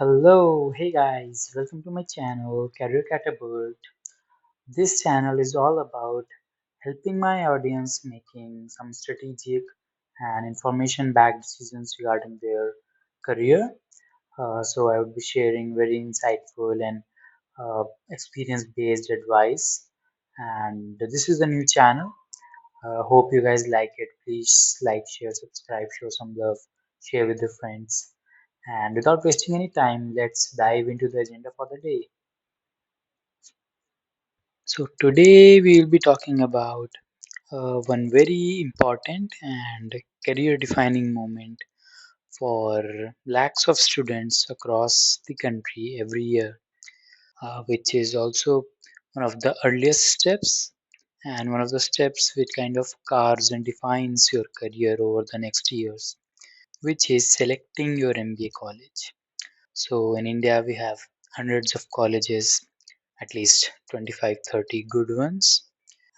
Hello, hey guys, welcome to my channel Career Catapult. This channel is all about helping my audience making some strategic and information backed decisions regarding their career. So, I would be sharing very insightful and experience based advice. And this is a new channel. Hope you guys like it. Please like, share, subscribe, show some love, share with your friends. And without wasting any time, let's dive into the agenda for the day. So, today we will be talking about one very important and career defining moment for lakhs of students across the country every year, which is also one of the earliest steps and one of the steps which kind of carves and defines your career over the next years, which is selecting your MBA college. So in India, we have hundreds of colleges, at least 25, 30 good ones,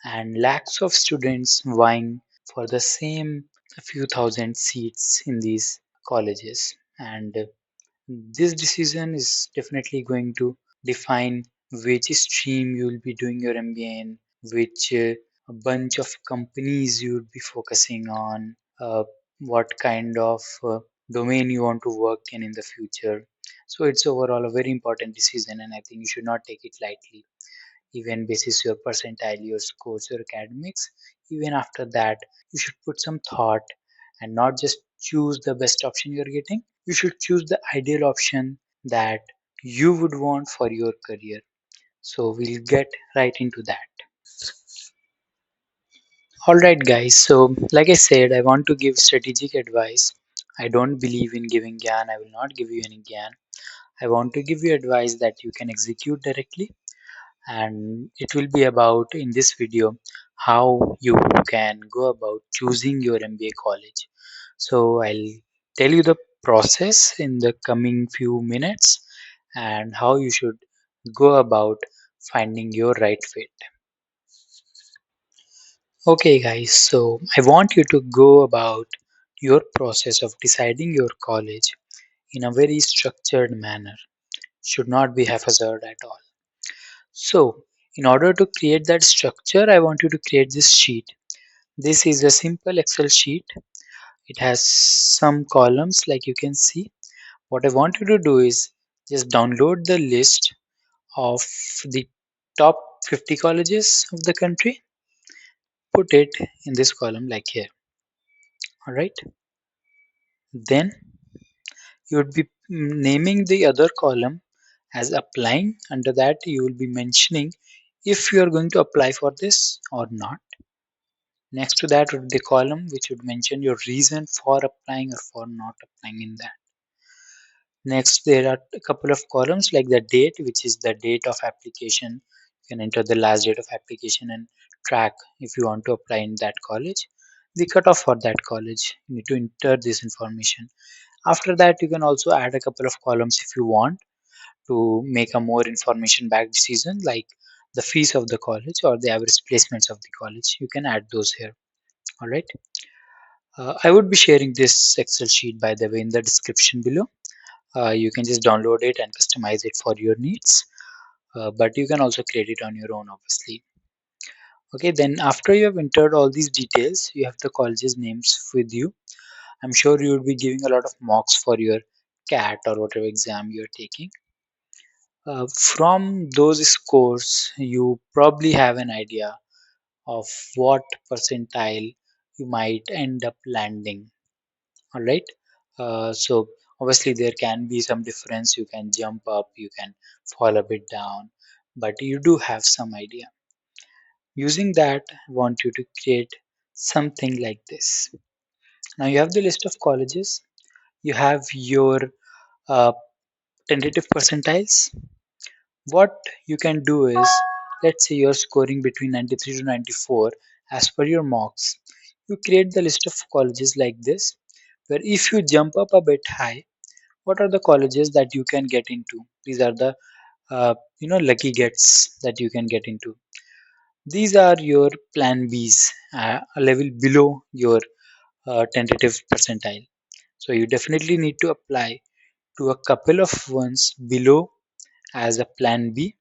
and lakhs of students vying for the same few thousand seats in these colleges. And this decision is definitely going to define which stream you will be doing your MBA in, which a bunch of companies you would be focusing on, what kind of domain you want to work in the future. So it's overall a very important decision, and I think you should not take it lightly. Even basis your percentile, your scores, your academics. Even after that, you should put some thought and not just choose the best option you're getting. You should choose the ideal option that you would want for your career. So we'll get right into that. All right, guys. So, like I said, I want to give strategic advice. I don't believe in giving gyan. I will not give you any gyan. I want to give you advice that you can execute directly, and it will be about in this video how you can go about choosing your MBA college. So, I'll tell you the process in the coming few minutes and how you should go about finding your right fit. Okay, guys, so I want you to go about your process of deciding your college in a very structured manner. Should not be haphazard at all. So, in order to create that structure, I want you to create this sheet. This is a simple Excel sheet. It has some columns like you can see. What I want you to do is just download the list of the top 50 colleges of the country, put it in this column like here. All right. Then you would be naming the other column as applying. Under that, you will be mentioning if you are going to apply for this or not. Next to that would be the column which would mention your reason for applying or for not applying in that. Next, there are a couple of columns like the date, which is the date of application. You can enter the last date of application and track if you want to apply in that college. The cutoff for that college, you need to enter this information. After that, you can also add a couple of columns if you want to make a more information backed decision, like the fees of the college or the average placements of the college. You can add those here. All right. I would be sharing this Excel sheet, by the way, in the description below. You can just download it and customize it for your needs, but you can also create it on your own, obviously. Okay, then after you have entered all these details, you have the colleges names with you. I'm sure you will be giving a lot of mocks for your CAT or whatever exam you're taking. From those scores, you probably have an idea of what percentile you might end up landing. All right. So obviously there can be some difference. You can jump up, you can fall a bit down, but you do have some idea. Using that, I want you to create something like this. Now you have the list of colleges. You have your uh, tentative percentiles. What you can do is, let's say you're scoring between 93 to 94 as per your mocks. You create the list of colleges like this, where if you jump up a bit high, what are the colleges that you can get into? These are the lucky gets that you can get into. These are your plan Bs, a level below your tentative percentile. So you definitely need to apply to a couple of ones below as a plan B.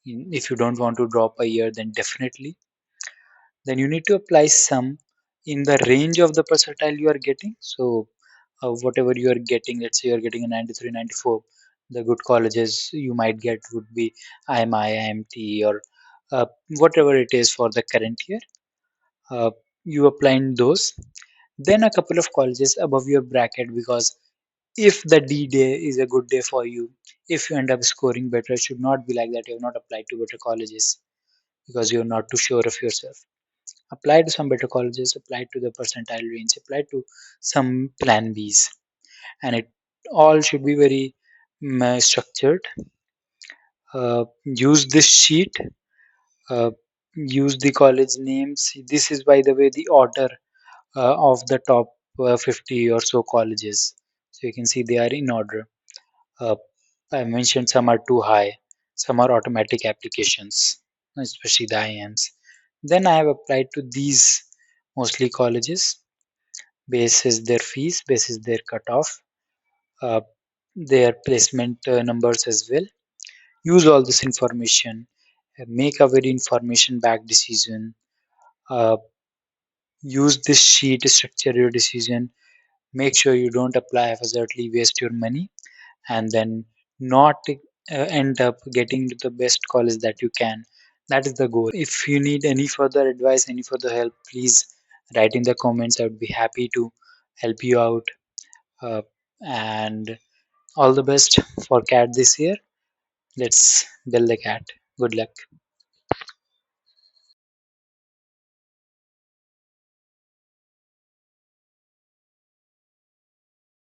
If you don't want to drop a year, then definitely. Then you need to apply some in the range of the percentile you are getting. So, whatever you are getting, let's say you are getting a 93, 94, the good colleges you might get would be IMI, IMT, or whatever it is for the current year. Uh, you apply in those. Then a couple of colleges above your bracket, because if the D day is a good day for you, if you end up scoring better, it should not be like that you have not applied to better colleges because you're not too sure of yourself. Apply to some better colleges, apply to the percentile range, apply to some plan Bs, and it all should be very structured. Use this sheet, uh, use the college names. This is, by the way, the order of the top 50 or so colleges. So you can see they are in order. Uh, I mentioned some are too high, some are automatic applications, especially the IIMs. Then I have applied to these mostly colleges, basis their fees, basis their cutoff, uh, their placement numbers as well. Use all this information, make a very information backed decision. Uh, Use this sheet to structure your decision. Make sure you don't apply haphazardly, waste your money, and then not end up getting to the best college that you can. That is the goal. If you need any further advice, any further help, please write in the comments. I would be happy to help you out. Uh, and all the best for cat this year. Let's build the cat. Good luck.